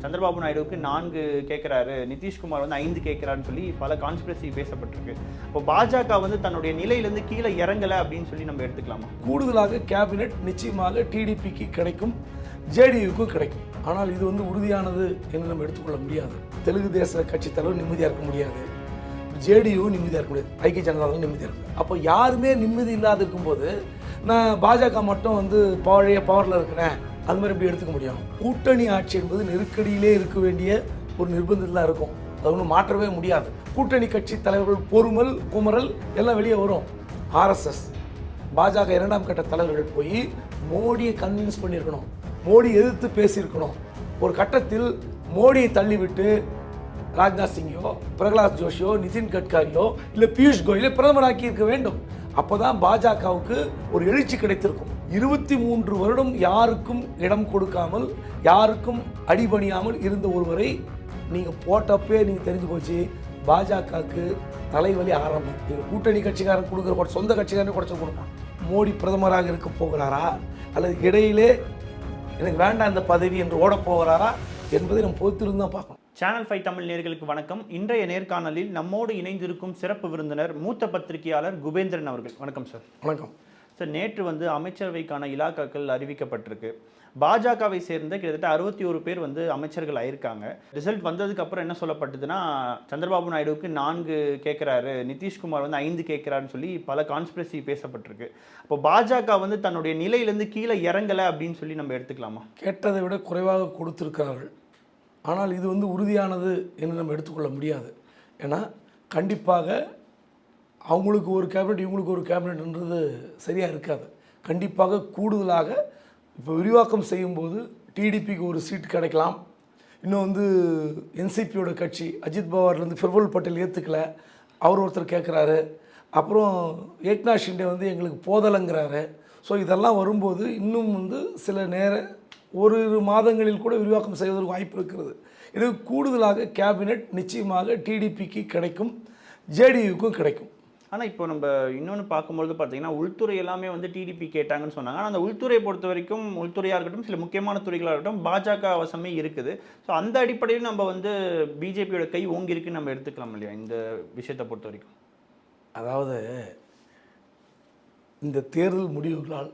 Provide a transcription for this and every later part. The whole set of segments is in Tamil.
சந்திரபாபு நாயுடுவுக்கு 4 கேட்குறாரு, நிதிஷ்குமார் வந்து 5 கேட்குறாருன்னு சொல்லி பல கான்ஸ்பிரசி பேசப்பட்டிருக்கு. இப்போ பாஜக வந்து தன்னுடைய நிலையிலேருந்து கீழே இறங்கலை அப்படின்னு சொல்லி நம்ம எடுத்துக்கலாமா? கூடுதலாக கேபினெட் நிச்சயமாக டிடிபிக்கு கிடைக்கும், ஜேடியுக்கும் கிடைக்கும். ஆனால் இது வந்து உறுதியானது என்று நம்ம எடுத்துக்கொள்ள முடியாது. தெலுங்கு தேச கட்சி தலைவர் நிம்மதியாக இருக்க முடியாது, ஜேடியும் நிம்மதியாக இருக்க முடியாது, ஐக்கிய ஜனதாவும் நிம்மதியாக இருக்கும். அப்போ யாருமே நிம்மதி இல்லாத இருக்கும்போது நான் பாஜக மட்டும் வந்து பழைய பவரில் இருக்கிறேன் அது மாதிரி எப்படி எடுத்துக்க முடியும்? கூட்டணி ஆட்சி என்பது நெருக்கடியிலே இருக்க வேண்டிய ஒரு நிர்பந்தத்தில் தான் இருக்கும். அது ஒன்றும் மாற்றவே முடியாது. கூட்டணி கட்சி தலைவர்கள் பொறுமல் குமரல் எல்லாம் வெளியே வரும். ஆர்எஸ்எஸ் பாஜக 2ஆம் கட்ட தலைவர்கள் போய் மோடியை கன்வின்ஸ் பண்ணியிருக்கணும், மோடி எதிர்த்து பேசியிருக்கணும். ஒரு கட்டத்தில் மோடியை தள்ளிவிட்டு ராஜ்நாத் சிங்கோ, பிரகலாத் ஜோஷியோ, நிதின் கட்காரியோ இல்லை பியூஷ் கோயலை பிரதமராக்கி இருக்க வேண்டும். அப்போதான் பாஜகவுக்கு ஒரு எழுச்சி கிடைத்திருக்கும். 23 வருடம் யாருக்கும் இடம் கொடுக்காமல், யாருக்கும் அடிபணியாமல் இருந்த ஒருவரை நீங்கள் போட்டப்பே நீங்கள் தெரிஞ்சு போச்சு பாஜகவுக்கு தலைவலி ஆரம்பித்து. கூட்டணி கட்சிக்காரன் கொடுக்குற சொந்த கட்சிக்காரன் குறைச்சி கொடுப்பான். மோடி பிரதமராக இருக்க போகிறாரா அல்லது இடையிலே எனக்கு வேண்டாம் இந்த பதவி என்று ஓட போகிறாரா என்பதை நம்ம பொறுத்திருந்து தான் பார்க்கணும். சேனல் 5 தமிழ் நேயர்களுக்கு வணக்கம். இன்றைய நேர்காணலில் நம்மோடு இணைந்திருக்கும் சிறப்பு விருந்தினர் மூத்த பத்திரிகையாளர் குபேந்திரன் அவர்கள். வணக்கம் சார். வணக்கம் சார். நேற்று வந்து அமைச்சரவைக்கான இலாக்காக்கள் அறிவிக்கப்பட்டிருக்கு. பாஜகவை சேர்ந்த கிட்டத்தட்ட 61 பேர் வந்து அமைச்சர்கள் ஆயிருக்காங்க. ரிசல்ட் வந்ததுக்கு அப்புறம் என்ன சொல்லப்பட்டதுன்னா, சந்திரபாபு நாயுடுவுக்கு 4 கேட்குறாரு, நிதிஷ்குமார் வந்து 5 கேட்குறாருன்னு சொல்லி பல கான்ஸ்பிரசி பேசப்பட்டிருக்கு. அப்போ பாஜக வந்து தன்னுடைய நிலையிலேருந்து கீழே இறங்கலை அப்படின்னு சொல்லி நம்ம எடுத்துக்கலாமா? கேட்டதை விட குறைவாக கொடுத்துருக்கிறார்கள். ஆனால் இது வந்து உறுதியானது என்று நம்ம எடுத்துக்கொள்ள முடியாது. ஏன்னா கண்டிப்பாக அவங்களுக்கு ஒரு கேபினெட் இவங்களுக்கு ஒரு கேபினெட்ன்றது சரியாக இருக்காது. கண்டிப்பாக கூடுதலாக இப்போ விரிவாக்கம் செய்யும்போது டிடிபிக்கு ஒரு சீட் கிடைக்கலாம். இன்னும் வந்து என்சிபியோட கட்சி அஜித் பவார்லேருந்து பிரபுல் பட்டேல் ஏற்றுக்கல, அவர் ஒருத்தர் கேட்குறாரு. அப்புறம் ஏக்நாத் ஷிண்டே வந்து எங்களுக்கு போதலைங்கிறாரு. ஸோ இதெல்லாம் வரும்போது இன்னும் வந்து சில ஒரு மாதங்களில் கூட விரிவாக்கம் செய்வதற்கு வாய்ப்பு இருக்கிறது. இது கூடுதலாக கேபினெட் நிச்சயமாக டிடிபிக்கு கிடைக்கும், ஜேடியுக்கும் கிடைக்கும். ஆனால் இப்போ நம்ம இன்னொன்று பார்க்கும்பொழுது பார்த்தீங்கன்னா, உள்துறை எல்லாமே வந்து டிடிபி கேட்டாங்கன்னு சொன்னாங்க. ஆனால் அந்த உள்துறையை பொறுத்த வரைக்கும், உள்துறையாக இருக்கட்டும் சில முக்கியமான துறைகளாக இருக்கட்டும் பாஜக வசமே இருக்குது. ஸோ அந்த அடிப்படையில் நம்ம வந்து பிஜேபியோட கை ஓங்கியிருக்குன்னு நம்ம எடுத்துக்கலாம் இல்லையா இந்த விஷயத்தை பொறுத்த வரைக்கும்? அதாவது இந்த தேர்தல் முடிவுகளால்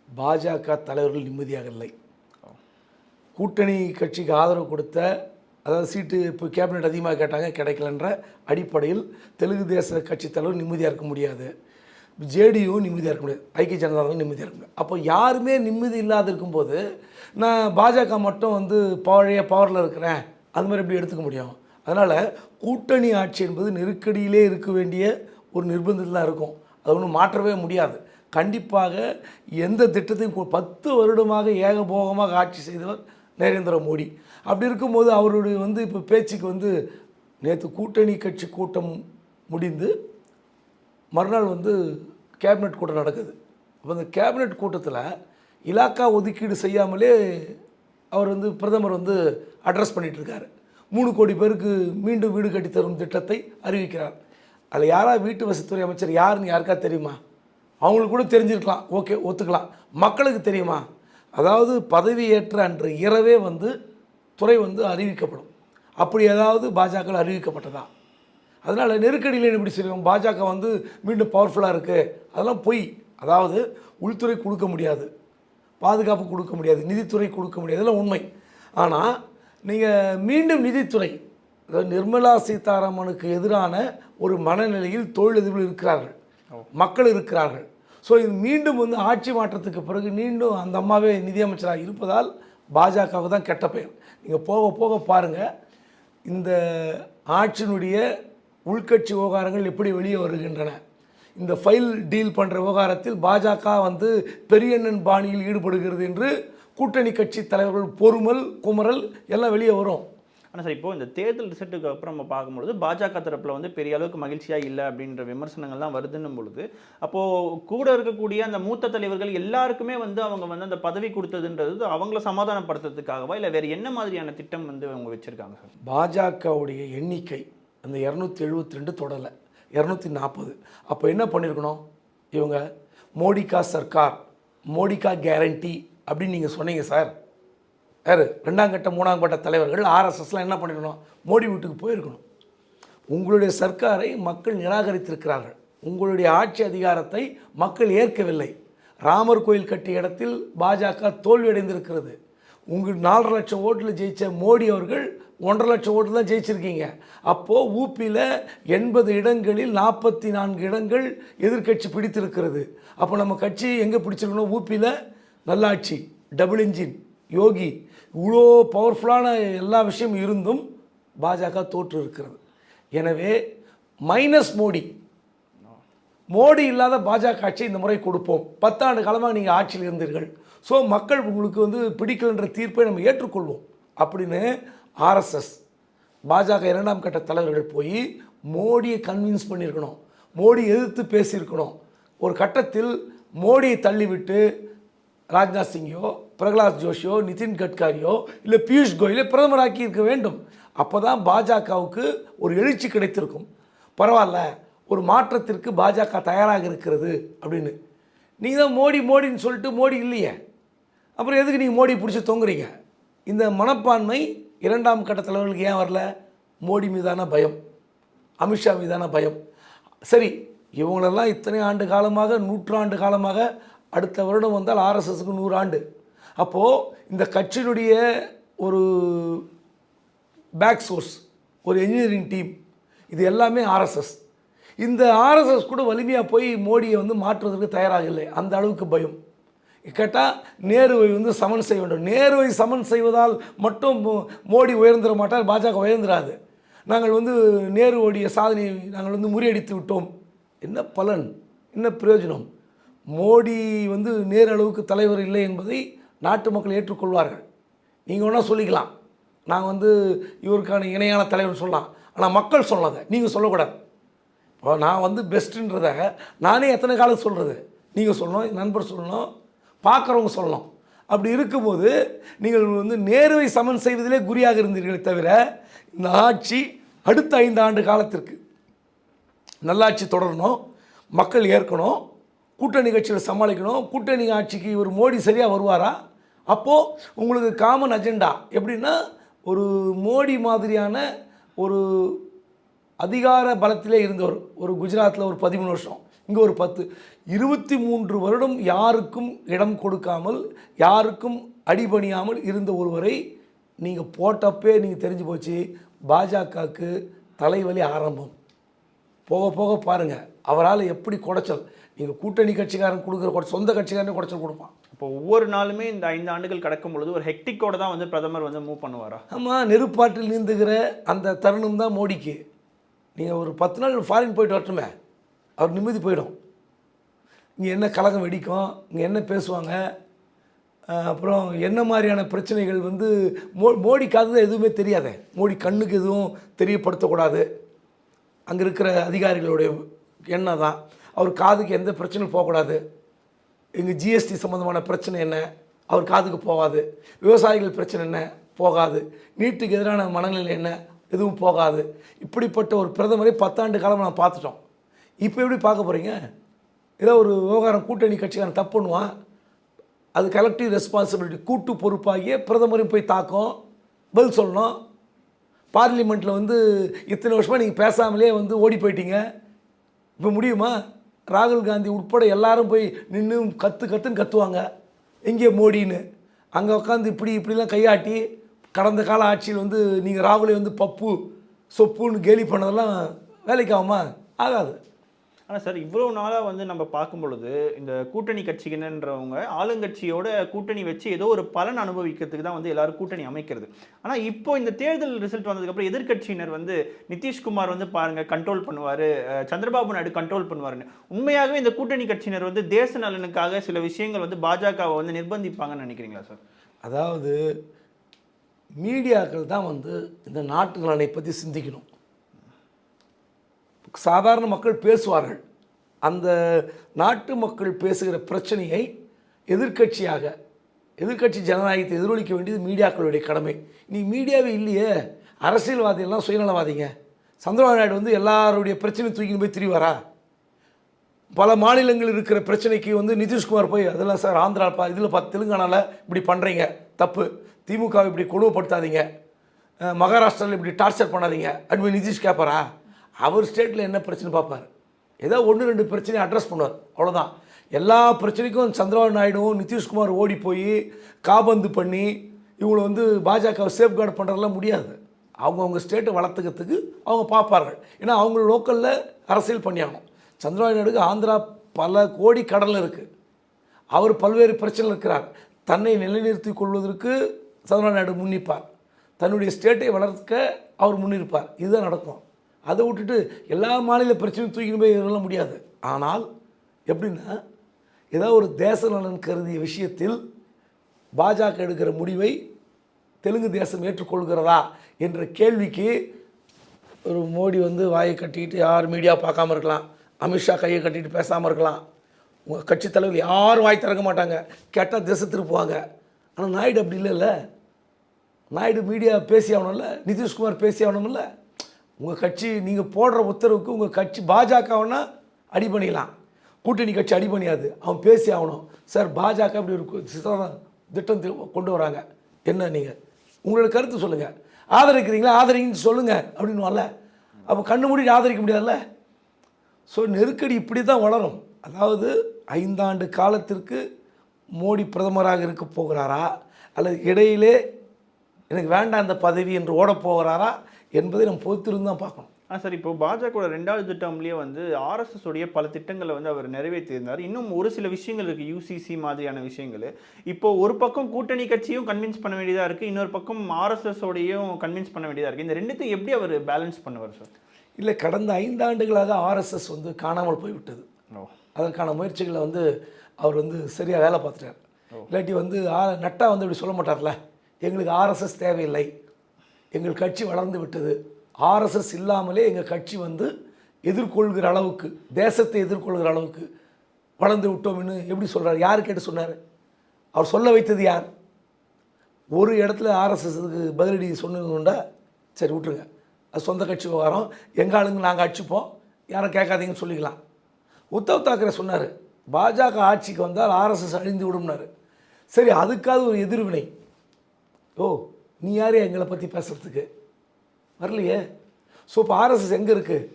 பாஜக தலைவர்கள் நிம்மதியாக இல்லை. கூட்டணி கட்சிக்கு ஆதரவு கொடுத்த, அதாவது சீட்டு இப்போ கேபினெட் அதிகமாக கேட்டாங்க கிடைக்கலன்ற அடிப்படையில் தெலுங்கு தேச கட்சி தலைவர் நிம்மதியாக இருக்க முடியாது, ஜேடியும் நிம்மதியாக இருக்க முடியாது, ஐக்கிய ஜனதாவும் நிம்மதியாக இருக்க முடியாது. அப்போ யாருமே நிம்மதி இல்லாத இருக்கும்போது நான் பாஜக மட்டும் வந்து பழைய பவரில் இருக்கிறேன் அது மாதிரி எப்படி எடுத்துக்க முடியும்? அதனால் கூட்டணி ஆட்சி என்பது நெருக்கடியிலே இருக்க வேண்டிய ஒரு நிர்பந்தத்தில் தான் இருக்கும். அது ஒன்றும் மாற்றவே முடியாது. கண்டிப்பாக எந்த திட்டத்தையும் 10 வருடமாக ஏகபோகமாக ஆட்சி செய்தவர் நரேந்திர மோடி. அப்படி இருக்கும்போது அவருடைய வந்து இப்போ பேச்சுக்கு வந்து நேற்று கூட்டணி கட்சி கூட்டம் முடிந்து மறுநாள் வந்து கேபினெட் கூட்டம் நடக்குது. அப்போ அந்த கேபினெட் கூட்டத்தில் இலாக்கா ஒதுக்கீடு செய்யாமலே அவர் வந்து பிரதமர் வந்து அட்ரஸ் பண்ணிகிட்ருக்காரு. 3 கோடி பேருக்கு மீண்டும் வீடு கட்டி தரும் திட்டத்தை அறிவிக்கிறார். அதில் யாராவது வீட்டு வசதித்துறை அமைச்சர் யாருன்னு யாருக்கா தெரியுமா? அவங்களுக்கு கூட தெரிஞ்சிருக்கலாம், ஓகே ஒத்துக்கலாம். மக்களுக்கு தெரியுமா? அதாவது பதவி ஏற்ற அன்று இரவே வந்து துறை வந்து அறிவிக்கப்படும். அப்படி ஏதாவது பாஜக அறிவிக்கப்பட்டதா? அதனால் நெருக்கடியில் எப்படி செய்வோம்? பாஜக வந்து மீண்டும் பவர்ஃபுல்லாக இருக்குது, அதெல்லாம் பொய். அதாவது உள்துறை கொடுக்க முடியாது, பாதுகாப்பு கொடுக்க முடியாது, நிதித்துறை கொடுக்க முடியாது, இதெல்லாம் உண்மை. ஆனால் நீங்கள் மீண்டும் நிதித்துறை, அதாவது நிர்மலா சீதாராமனுக்கு எதிரான ஒரு மனநிலையில் தொழிலதிபர்கள் இருக்கிறார்கள், மக்கள் இருக்கிறார்கள். ஸோ இது மீண்டும் வந்து ஆட்சி மாற்றத்துக்கு பிறகு மீண்டும் அந்த அம்மாவே நிதியமைச்சராக இருப்பதால் பாஜகவுக்கு தான் கெட்ட பெயர். நீங்கள் போக போக பாருங்கள் இந்த ஆட்சியினுடைய உள்கட்சி விவகாரங்கள் எப்படி வெளியே வருகின்றன. இந்த ஃபைல் டீல் பண்ணுற விவகாரத்தில் பாஜக வந்து பெரியண்ணன் பாணியில் ஈடுபடுகிறது என்று கூட்டணி கட்சி தலைவர்கள் பொறுமல் குமரல் எல்லாம் வெளியே வரும். ஆனால் சார், இப்போது இந்த தேர்தல் ரிசல்ட்டுக்கு அப்புறம் நம்ம பார்க்கும்பொழுது பாஜக தரப்பில் வந்து பெரிய அளவுக்கு மகிழ்ச்சியாக இல்லை அப்படின்ற விமர்சனங்கள்லாம் வருதுன்னும் பொழுது, அப்போது கூட இருக்கக்கூடிய அந்த மூத்த தலைவர்கள் எல்லாருக்குமே வந்து அவங்க வந்து அந்த பதவி கொடுத்ததுன்றது அவங்கள சமாதானப்படுத்துறதுக்காகவா இல்லை வேறு என்ன மாதிரியான திட்டம் வந்து அவங்க வச்சுருக்காங்க சார்? பாஜகவுடைய எண்ணிக்கை அந்த 272 தொடரலை, 240. அப்போ என்ன பண்ணியிருக்கணும்? இவங்க மோடி கா சர்க்கார், மோடி கா கேரண்டி அப்படின்னு நீங்கள் சொன்னீங்க சார். யார் 2ஆம் கட்ட 3ஆம் கட்ட தலைவர்கள் ஆர்எஸ்எஸ்லாம் என்ன பண்ணிருக்கணும்? மோடி வீட்டுக்கு போயிருக்கணும். உங்களுடைய சர்க்காரை மக்கள் நிராகரித்திருக்கிறார்கள். உங்களுடைய ஆட்சி அதிகாரத்தை மக்கள் ஏற்கவில்லை. ராமர் கோயில் கட்டிய இடத்தில் பாஜக தோல்வியடைந்திருக்கிறது. உங்கள் 4.5 லட்சம் ஓட்டில் ஜெயித்த மோடி அவர்கள் 1.5 லட்சம் ஓட்டில் தான் ஜெயிச்சிருக்கீங்க. அப்போது ஊபியில் 80 இடங்களில் 44 இடங்கள் எதிர்க்கட்சி பிடித்திருக்கிறது. அப்போ நம்ம கட்சி எங்கே பிடிச்சிருக்கணும்? ஊபியில் நல்லாட்சி, டபுள் இன்ஜின், யோகி, இவ்வளோ பவர்ஃபுல்லான எல்லா விஷயம் இருந்தும் பாஜக தோற்று இருக்கிறது. எனவே மைனஸ் மோடி இல்லாத பாஜக ஆட்சியை இந்த முறை கொடுப்போம். 10 ஆண்டு காலமாக நீங்கள் ஆட்சியில் இருந்தீர்கள். ஸோ மக்கள் உங்களுக்கு வந்து பிடிக்கலன்ற தீர்ப்பை நம்ம ஏற்றுக்கொள்வோம் அப்படின்னு ஆர்எஸ்எஸ் பாஜக 2ஆம் கட்ட தலைவர்கள் போய் மோடியை கன்வின்ஸ் பண்ணியிருக்கணும். மோடி எதிர்த்து பேசியிருக்கணும். ஒரு கட்டத்தில் மோடியை தள்ளிவிட்டு ராஜ்நாத் சிங்கோ, பிரகலாத் ஜோஷியோ, நிதின் கட்காரியோ இல்லை பியூஷ் கோயலை பிரதமராக்கி இருக்க வேண்டும். அப்போ தான் பாஜகவுக்கு ஒரு எழுச்சி கிடைத்திருக்கும். பரவாயில்ல, ஒரு மாற்றத்திற்கு பாஜக தயாராக இருக்கிறது அப்படின்னு. நீங்கள் தான் மோடின்னு சொல்லிட்டு மோடி இல்லையே, அப்புறம் எதுக்கு நீங்கள் மோடி பிடிச்சி தொங்குறீங்க? இந்த மனப்பான்மை 2ஆம் கட்ட தலைவர்களுக்கு ஏன் வரல? மோடி மீதான பயம், அமித்ஷா மீதான பயம். சரி, இவங்களெல்லாம் இத்தனை ஆண்டு காலமாக, 100 ஆண்டு காலமாக, அடுத்த வருடம் வந்தால் ஆர்எஸ்எஸ்க்கு 100 ஆண்டு. அப்போது இந்த கட்சியினுடைய ஒரு பேக் சோர்ஸ், ஒரு என்ஜினியரிங் டீம், இது எல்லாமே ஆர்எஸ்எஸ். இந்த ஆர்எஸ்எஸ் கூட வலிமையாக போய் மோடியை வந்து மாற்றுவதற்கு தயாராக இல்லை. அந்த அளவுக்கு பயம். கேட்டால் நேருவை வந்து சமன் செய்ய வேண்டும். நேருவை சமன் செய்வதால் மட்டும் மோடி உயர்ந்துட மாட்டார், பாஜக உயர்ந்துடாது. நாங்கள் வந்து நேருவோடைய சாதனையை நாங்கள் வந்து முறியடித்து விட்டோம். என்ன பலன், என்ன பிரயோஜனம்? மோடி வந்து நேரு அளவுக்கு தலைவர் இல்லை என்பதை நாட்டு மக்கள் ஏற்றுக்கொள்வார்கள். நீங்கள் வேணால் சொல்லிக்கலாம், நாங்கள் வந்து இவருக்கான இணையான தலைவர் சொல்லலாம். ஆனால் மக்கள் சொல்லாத, நீங்கள் சொல்லக்கூடாது. இப்போ நான் வந்து பெஸ்ட்டுன்றதை நானே எத்தனை காலம் சொல்கிறது? நீங்கள் சொல்லணும், நண்பர் சொல்லணும், பார்க்குறவங்க சொல்லணும். அப்படி இருக்கும்போது நீங்கள் வந்து நேருவை சமன் செய்வதிலே குறியாக இருந்தீர்களே தவிர, இந்த ஆட்சி அடுத்த 5 ஆண்டு காலத்திற்கு நல்லாட்சி தொடரணும், மக்கள் ஏற்கணும், கூட்டணி கட்சியில் சமாளிக்கணும். கூட்டணி ஆட்சிக்கு ஒரு மோடி சரியாக வருவாரா? அப்போது உங்களுக்கு காமன் அஜெண்டா எப்படின்னா, ஒரு மோடி மாதிரியான ஒரு அதிகார பலத்திலே இருந்தவர், ஒரு குஜராத்தில் ஒரு 13 வருஷம், இங்கே ஒரு 10, 23 வருடம் யாருக்கும் இடம் கொடுக்காமல், யாருக்கும் அடிபணியாமல் இருந்த ஒருவரை நீங்கள் போட்டப்பே நீங்கள் தெரிஞ்சு போச்சு, பாஜகவுக்கு தலைவலி ஆரம்பம். போக போக பாருங்கள் அவரால் எப்படி குடைச்சல். நீங்கள் கூட்டணி கட்சிக்காரன் கொடுக்குற சொந்த கட்சிக்காரனே குடைச்சல் கொடுப்பான். இப்போ ஒவ்வொரு நாளுமே இந்த 5 ஆண்டுகள் கடக்கும் பொழுது ஒரு ஹெக்டிக்கோடு தான் வந்து பிரதமர் வந்து மூவ் பண்ணுவாரா? ஆமாம், நெருப்பாற்றில் நீந்துகிற அந்த தருணம் தான் மோடிக்கு. நீங்கள் ஒரு 10 நாள் ஃபாரின் போயிட்டு வரட்டுமே, அவர் நிம்மதி போயிடும். இங்கே என்ன கலகம் வெடிக்கும், இங்கே என்ன பேசுவாங்க, அப்புறம் என்ன மாதிரியான பிரச்சனைகள் வந்து மோடி காது தான் எதுவுமே தெரியாதே. மோடி கண்ணுக்கு எதுவும் தெரியப்படுத்தக்கூடாது. அங்கே இருக்கிற அதிகாரிகளுடைய எண்ணம் தான், அவர் காதுக்கு எந்த பிரச்சனையும் போகக்கூடாது. எங்கள் ஜிஎஸ்டி சம்மந்தமான பிரச்சனை என்ன, அவர் காதுக்கு போகாது. விவசாயிகள் பிரச்சனை என்ன, போகாது. நீட்டுக்கு எதிரான மனநிலை என்ன, எதுவும் போகாது. இப்படிப்பட்ட ஒரு பிரதமரை 10 ஆண்டு காலம் நான் பார்த்துட்டோம். இப்போ எப்படி பார்க்க போகிறீங்க? ஏதோ ஒரு விவகாரம் கூட்டணி கட்சிக்காரன் தப்பு பண்ணுவான், அது கலெக்டிவ் ரெஸ்பான்சிபிலிட்டி, கூட்டு பொறுப்பாகிய பிரதமரையும் போய் தாக்கும், பதில் சொல்லணும். பார்லிமெண்ட்டில் வந்து இத்தனை வருஷமாக நீங்கள் பேசாமலே வந்து ஓடி போயிட்டீங்க, இப்போ முடியுமா? ராகுல் காந்தி உட்பட எல்லாரும் போய் நின்று கத்துன்னு கத்துவாங்க, எங்கே மோடின்னு. அங்கே உட்காந்து இப்படிலாம் கையாட்டி கடந்த கால ஆட்சியில் வந்து நீங்கள் ராகுலை வந்து பப்பு சொப்புன்னு கேலி பண்ணதெல்லாம் வேலைக்கு ஆகுமா? ஆகாது. ஆனால் சார், இவ்வளோ நாளாக வந்து நம்ம பார்க்கும் பொழுது இந்த கூட்டணி கட்சியினன்றவங்க ஆளுங்கட்சியோட கூட்டணி வச்சு ஏதோ ஒரு பலன் அனுபவிக்கிறதுக்கு தான் வந்து எல்லாரும் கூட்டணி அமைக்கிறது. ஆனால் இப்போ இந்த தேர்தல் ரிசல்ட் வந்ததுக்கப்புறம் எதிர்கட்சியினர் வந்து நிதிஷ்குமார் வந்து பாருங்கள் கண்ட்ரோல் பண்ணுவார், சந்திரபாபு நாயுடு கண்ட்ரோல் பண்ணுவாருன்னு. உண்மையாகவே இந்த கூட்டணி கட்சியினர் வந்து தேச நலனுக்காக சில விஷயங்கள் வந்து பாஜகவை வந்து நிர்பந்திப்பாங்கன்னு நினைக்கிறீங்களா சார்? அதாவது மீடியாக்கள் தான் வந்து இந்த நாட்டு நலனை பற்றி சிந்திக்கணும். சாதாரண மக்கள் பேசுவார்கள். அந்த நாட்டு மக்கள் பேசுகிற பிரச்சனையை எதிர்க்கட்சி ஜனநாயகத்தை எதிரொலிக்க வேண்டியது மீடியாக்களுடைய கடமை. நீ மீடியாவே இல்லையே, அரசியல்வாதிகள்லாம் சுயநலவாதிங்க. சந்திரபாபு நாயுடு வந்து எல்லாருடைய பிரச்சனையை தூக்கின்னு போய் திரிவாரா? பல மாநிலங்கள் இருக்கிற பிரச்சனைக்கு வந்து நிதிஷ்குமார் போய் அதெல்லாம் சார் ஆந்திராப்பா, இதில் தெலுங்கானாவில் இப்படி பண்ணுறீங்க தப்பு, திமுகவை இப்படி கொடுமைப்படுத்தாதீங்க, மகாராஷ்டிராவில் இப்படி டார்ச்சர் பண்ணாதீங்க அப்படின்னு நிதிஷ் கேட்பாரா? அவர் ஸ்டேட்டில் என்ன பிரச்சனை பார்ப்பார், ஏதோ 1-2 பிரச்சனையை அட்ரஸ் பண்ணுவார், அவ்வளோதான். எல்லா பிரச்சனைக்கும் சந்திரபாபு நாயுடுவும் நிதிஷ்குமார் ஓடி போய் காபந்து பண்ணி இவங்களை வந்து பாஜகவை சேஃப்கார்டு பண்ணுறதுலாம் முடியாது. அவங்கவுங்க ஸ்டேட்டை வளர்த்துக்கிறதுக்கு அவங்க பார்ப்பார்கள். ஏன்னா அவங்க லோக்கலில் அரசியல் பண்ணியாகணும். சந்திரபாபு நாயுடுக்கு ஆந்திரா பல கோடி கடலில் இருக்குது, அவர் பல்வேறு பிரச்சனை இருக்கிறார். தன்னை நிலைநிறுத்திக் கொள்வதற்கு சந்திரபாபு நாயுடு முன்னிப்பார், தன்னுடைய ஸ்டேட்டை வளர்க்க அவர் முன்னிருப்பார். இதுதான் நடக்கும். அதை விட்டுட்டு எல்லா மாநில பிரச்சனையும் தூக்கின்னு போய் இதெல்லாம் முடியாது. ஆனால் எப்படின்னா, ஏதாவது ஒரு தேச நலன் கருதிய விஷயத்தில் பாஜக எடுக்கிற முடிவை தெலுங்கு தேசம் ஏற்றுக்கொள்கிறதா என்ற கேள்விக்கு ஒரு மோடி வந்து வாயை கட்டிக்கிட்டு யார் மீடியா பார்க்காம இருக்கலாம், அமித்ஷா கையை கட்டிட்டு பேசாமல் இருக்கலாம், உங்கள் கட்சி தலைவர் யாரும் வாய் திறக்க மாட்டாங்க, கேட்டால் திசை திருப்புவாங்க. ஆனால் நாயுடு அப்படி இல்லைல்ல. நாயுடு மீடியா பேசி ஆகணும்ல, நிதிஷ்குமார் பேசி ஆகணும்ல. உங்கள் கட்சி நீங்கள் போடுற உத்தரவுக்கு உங்கள் கட்சி பாஜகவுன்னா அடி பண்ணிடலாம், கூட்டணி கட்சி அடி பண்ணியாது, அவன் பேசி ஆகணும். சார் பாஜக இப்படி ஒரு திட்டம் கொண்டு வராங்க, என்ன நீங்கள் உங்களோட கருத்து சொல்லுங்கள், ஆதரிக்கிறீங்களா ஆதரிங்கன்னு சொல்லுங்கள் அப்படின்னுவான்ல. அப்போ கண்ணு மூடி ஆதரிக்க முடியாதுல்ல. ஸோ நெருக்கடி இப்படி தான் வளரும். அதாவது 5 ஆண்டு காலத்திற்கு மோடி பிரதமராக இருக்க போகிறாரா, அல்லது இடையிலே எனக்கு வேண்டாம் அந்த பதவி என்று ஓடப் போகிறாரா என்பதை நம்ம பொறுத்திருந்து தான் பார்க்கணும். சார், இப்போ பாஜகவோட 2வது திட்டம்லேயே வந்து ஆர்எஸ்எஸ் உடைய பல திட்டங்களை வந்து அவர் நிறைவேற்றியிருந்தார். இன்னும் ஒரு சில விஷயங்கள் இருக்குது, யூசிசி மாதிரியான விஷயங்கள். இப்போ ஒரு பக்கம் கூட்டணி கட்சியும் கன்வின்ஸ் பண்ண வேண்டியதாக இருக்குது, இன்னொரு பக்கம் ஆர்எஸ்எஸோடையும் கன்வின்ஸ் பண்ண வேண்டியதாக இருக்குது. இந்த ரெண்டுத்தையும் எப்படி அவர் பேலன்ஸ் பண்ணுவார் சார்? இல்லை, கடந்த 5 ஆண்டுகளாக ஆர்எஸ்எஸ் வந்து காணாமல் போய்விட்டது. அதற்கான முயற்சிகளை வந்து அவர் வந்து சரியாக வேலை பார்த்துட்டார். இல்லாட்டி வந்து நட்டா வந்து இப்படி சொல்ல மாட்டார்ல, எங்களுக்கு ஆர்எஸ்எஸ் தேவையில்லை, எங்கள் கட்சி வளர்ந்து விட்டது, ஆர்எஸ்எஸ் இல்லாமலே எங்கள் கட்சி வந்து எதிர்கொள்கிற அளவுக்கு, தேசத்தை எதிர்கொள்கிற அளவுக்கு வளர்ந்து விட்டோம்னு எப்படி சொல்கிறார்? யார் கேட்டு சொன்னார்? அவர் சொல்ல வைத்தது யார்? ஒரு இடத்துல ஆர்எஸ்எஸ்க்கு பதிலடி சொன்னதுண்டா? சரி விட்டுருங்க, அது சொந்த கட்சி விவகாரம், எங்கள் ஆளுங்க நாங்கள் அடிச்சுப்போம், யாரும் கேட்காதீங்கன்னு சொல்லிக்கலாம். உத்தவ் தாக்கரே சொன்னார், பாஜக ஆட்சிக்கு வந்தால் ஆர்எஸ்எஸ் அழிந்து விடும்னாரு. சரி, அதுக்காவது ஒரு எதிர்வினை, ஓ நீ யார் எங்களை பற்றி பேசுகிறதுக்கு வரலையே. ஸோ இப்போ ஆர்எஸ்எஸ் எங்கே இருக்குது?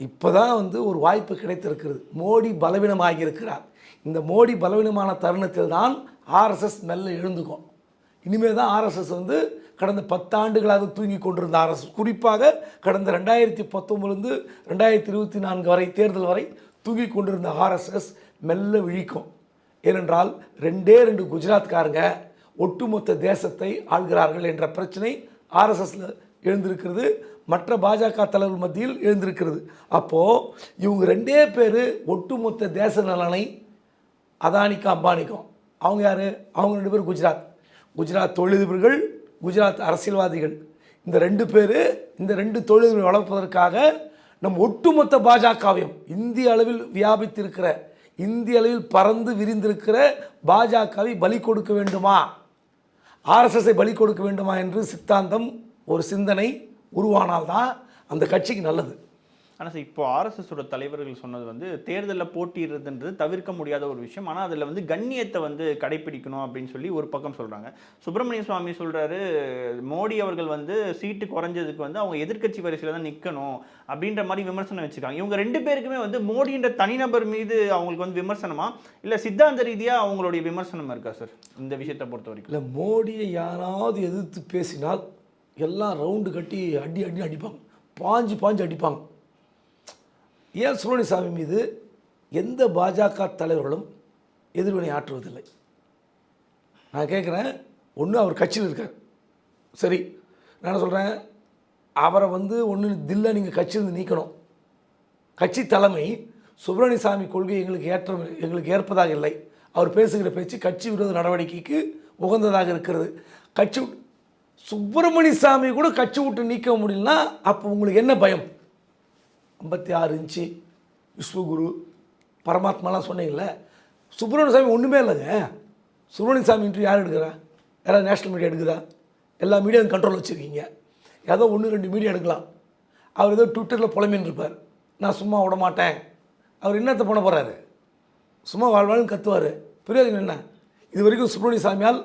இப்போ தான் வந்து ஒரு வாய்ப்பு கிடைத்திருக்கிறது. மோடி பலவீனமாகி இருக்கிறார். இந்த மோடி பலவீனமான தருணத்தில் தான் ஆர்எஸ்எஸ் மெல்ல எழுந்துக்கும். இனிமேல் தான் ஆர்எஸ்எஸ் வந்து கடந்த 10 ஆண்டுகளாக தூங்கி கொண்டிருந்த ஆர்எஸ்எஸ், குறிப்பாக கடந்த 2019 2024 வரை தேர்தல் வரை தூங்கி கொண்டிருந்த ஆர்எஸ்எஸ் மெல்ல விழிக்கும். ஏனென்றால் 2 குஜராத்காரங்க ஒட்டுமொத்த தேசத்தை ஆள்கிறார்கள் என்ற பிரச்சனை ஆர்எஸ்எஸ்ல எழுந்திருக்கிறது, மற்ற பாஜக தலைவர் மத்தியில் எழுந்திருக்கிறது. அப்போது இவங்க 2 பேர் ஒட்டுமொத்த தேச நலனை அதானிக்கும் அம்பானிக்கும், அவங்க யார்? அவங்க 2 பேர் குஜராத் தொழிலதிபர்கள், குஜராத் அரசியல்வாதிகள். இந்த 2 பேர் இந்த 2 தொழில்களை வளர்ப்பதற்காக நம் ஒட்டுமொத்த பாஜகவையும், இந்திய அளவில் வியாபித்திருக்கிற, இந்திய அளவில் பறந்து விரிந்திருக்கிற பாஜகவை பலி கொடுக்க வேண்டுமா, ஆர்எஸ்எஸ்ஸை பலி கொடுக்க வேண்டுமா என்று சித்தாந்தம், ஒரு சிந்தனை உருவானால்தான் அந்த கட்சிக்கு நல்லது. ஆனால் சார், இப்போ ஆர்எஸ்எஸோட தலைவர்கள் சொன்னது வந்து தேர்தலில் போட்டிடுறதுன்றது தவிர்க்க முடியாத ஒரு விஷயம், ஆனால் அதில் வந்து கண்ணியத்தை வந்து கடைப்பிடிக்கணும் அப்படின்னு சொல்லி ஒரு பக்கம் சொல்கிறாங்க. சுப்பிரமணிய சுவாமி சொல்கிறாரு, மோடி அவர்கள் வந்து சீட்டு குறைஞ்சதுக்கு வந்து அவங்க எதிர்க்கட்சி வரிசையில் தான் நிற்கணும் அப்படின்ற மாதிரி விமர்சனம் வச்சுருக்காங்க. இவங்க 2 பேருக்குமே வந்து மோடின்ற தனிநபர் மீது அவங்களுக்கு வந்து விமர்சனமா, இல்லை சித்தாந்த ரீதியாக அவங்களுடைய விமர்சனம் இருக்கா சார் இந்த விஷயத்தை பொறுத்த வரைக்கும்? இல்லை, மோடியை யாராவது எதிர்த்து பேசினால் எல்லாம் ரவுண்டு கட்டி அடிப்பாங்க, பாஞ்சு அடிப்பாங்க. ஏன் சுப்பிரமணியசாமி மீது எந்த பாஜக தலைவர்களும் எதிர்வினை ஆற்றுவதில்லை? நான் கேட்குறேன், ஒன்று அவர் கட்சியில் இருக்கார், சரி, நான் என்ன சொல்கிறேன், அவரை வந்து ஒன்று தில்லை நீங்கள் கட்சியிலிருந்து நீக்கணும். கட்சி தலைமை சுப்பிரமணியசாமி கொள்கை எங்களுக்கு ஏற்பதாக இல்லை, அவர் பேசுகிற பேச்சு கட்சி விரோத நடவடிக்கைக்கு உகந்ததாக இருக்கிறது, கட்சி சுப்பிரமணியசாமி கூட கட்சி விட்டு நீக்க முடியலன்னா அப்போ உங்களுக்கு என்ன பயம்? 56 இன்ச்சு விஸ்வகுரு பரமாத்மாலாம் சொன்னீங்களே, சுப்பிரமணியசாமி ஒன்றுமே இல்லைங்க. சுப்பிரமணியசாமி இன்ட்ரிவியூ யார் எடுக்கிறா? யாராவது நேஷ்னல் மீடியா எடுக்குதா? எல்லா மீடியாவும் கண்ட்ரோல் வச்சுருக்கீங்க, ஏதோ 1-2 மீடியா எடுக்கலாம். அவர் ஏதோ ட்விட்டரில் புலம்பின்னு இருப்பார், நான் சும்மா விட மாட்டேன். அவர் என்னத்தை பண்ண போகிறாரு? சும்மா வாழ்வாள்னு கத்துவார், பிரயோஜனம் என்ன? இது வரைக்கும் சுப்பிரமணியசாமியால்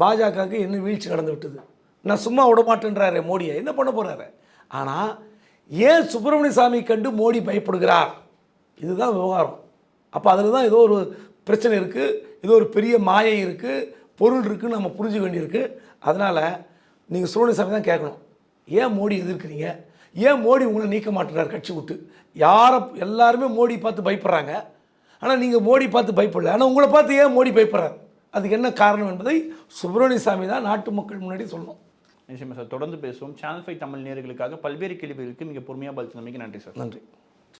பாஜகவுக்கு என்ன வீழ்ச்சி நடந்து விட்டது. நான் சும்மா விட மாட்டேன்றாரு மோடியை, என்ன பண்ண போகிறாரு? ஆனால் ஏன் சுப்பிரமணிய சாமி கண்டு மோடி பயப்படுகிறார்? இதுதான் விவகாரம். அப்போ அதில் தான் ஏதோ ஒரு பிரச்சனை இருக்குது, ஏதோ ஒரு பெரிய மாயை இருக்குது, பொருள் இருக்குதுன்னு நம்ம புரிஞ்சுக்க வேண்டியிருக்கு. அதனால் நீங்கள் சுப்பிரமணிய சாமி தான் கேட்கணும், ஏன் மோடி எதிர்க்கிறீங்க? ஏன் மோடி உங்களை நீக்க மாட்டேறார் கட்சி விட்டு? எல்லாருமே மோடி பார்த்து பயப்படுறாங்க, ஆனால் நீங்கள் மோடி பார்த்து பயப்படல. ஆனால் உங்களை பார்த்து ஏன் மோடி பயப்படுறார்? அதுக்கு என்ன காரணம் என்பதை சுப்பிரமணிய சாமி தான் நாட்டு மக்கள் முன்னாடி சொல்லணும். நிச்சயமா சார், தொடர்ந்து பேசுவோம். சேனல் 5 தமிழ் நேயர்களுக்காக பல்வேறு கேள்விகளுக்கு மிக பொறுமையாக பதில் சொன்னமைக்கு நன்றி சார். நன்றி.